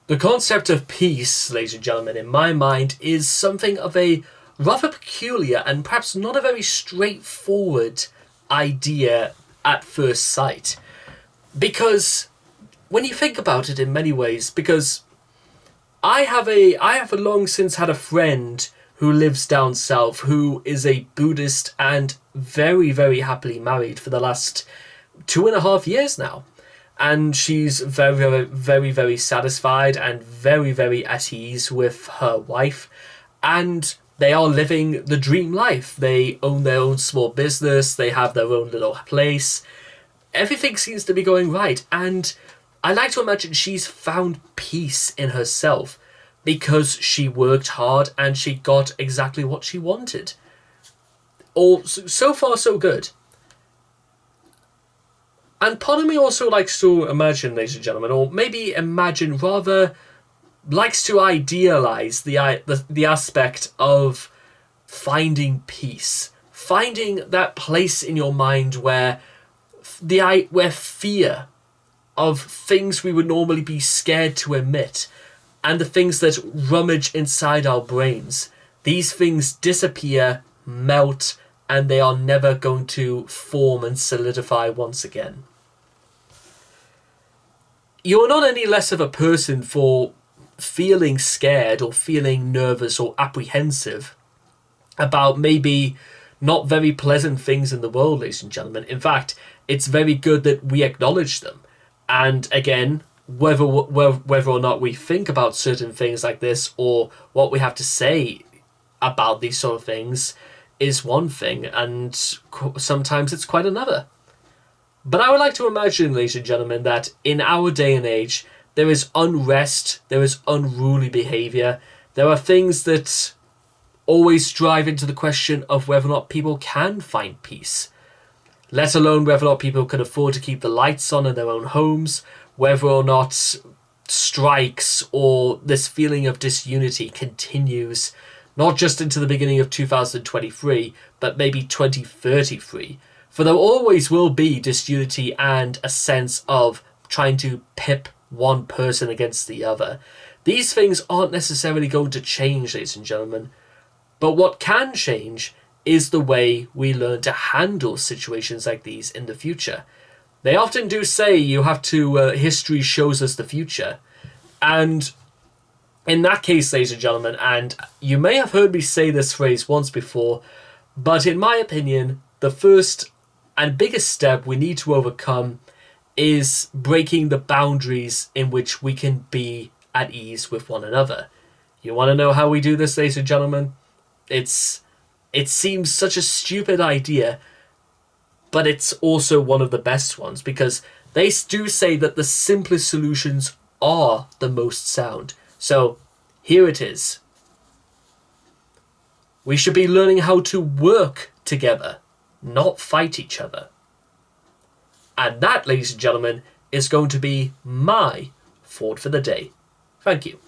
The concept of peace, ladies and gentlemen, in my mind, is something of a rather peculiar and perhaps not a very straightforward idea at first sight. Because when you think about it in many ways, because I have long since had a friend who lives down south who is a Buddhist and very, very happily married for the last 2.5 years now. And she's very, very, very, very satisfied and very, very at ease with her wife. And they are living the dream life. They own their own small business. They have their own little place. Everything seems to be going right. And I like to imagine she's found peace in herself because she worked hard and she got exactly what she wanted. All so far so good. And part of me also likes to imagine, ladies and gentlemen, or maybe imagine rather, likes to idealize the aspect of finding peace, finding that place in your mind where where fear of things we would normally be scared to admit, and the things that rummage inside our brains, these things disappear, melt, and they are never going to form and solidify once again. You're not any less of a person for feeling scared or feeling nervous or apprehensive about maybe not very pleasant things in the world, ladies and gentlemen. In fact, it's very good that we acknowledge them. And again, whether or not we think about certain things like this or what we have to say about these sort of things is one thing, and sometimes it's quite another. But I would like to imagine, ladies and gentlemen, that in our day and age, there is unrest, there is unruly behaviour, there are things that always drive into the question of whether or not people can find peace, let alone whether or not people can afford to keep the lights on in their own homes, whether or not strikes or this feeling of disunity continues not just into the beginning of 2023, but maybe 2033. For there always will be disunity and a sense of trying to pit one person against the other. These things aren't necessarily going to change, ladies and gentlemen. But what can change is the way we learn to handle situations like these in the future. They often do say you have to, history shows us the future. And in that case, ladies and gentlemen, and you may have heard me say this phrase once before, but in my opinion, the first and biggest step we need to overcome is breaking the boundaries in which we can be at ease with one another. You want to know how we do this, ladies and gentlemen? It seems such a stupid idea, but it's also one of the best ones, because they do say that the simplest solutions are the most sound. So here it is. We should be learning how to work together, not fight each other. And that, ladies and gentlemen, is going to be my thought for the day. Thank you.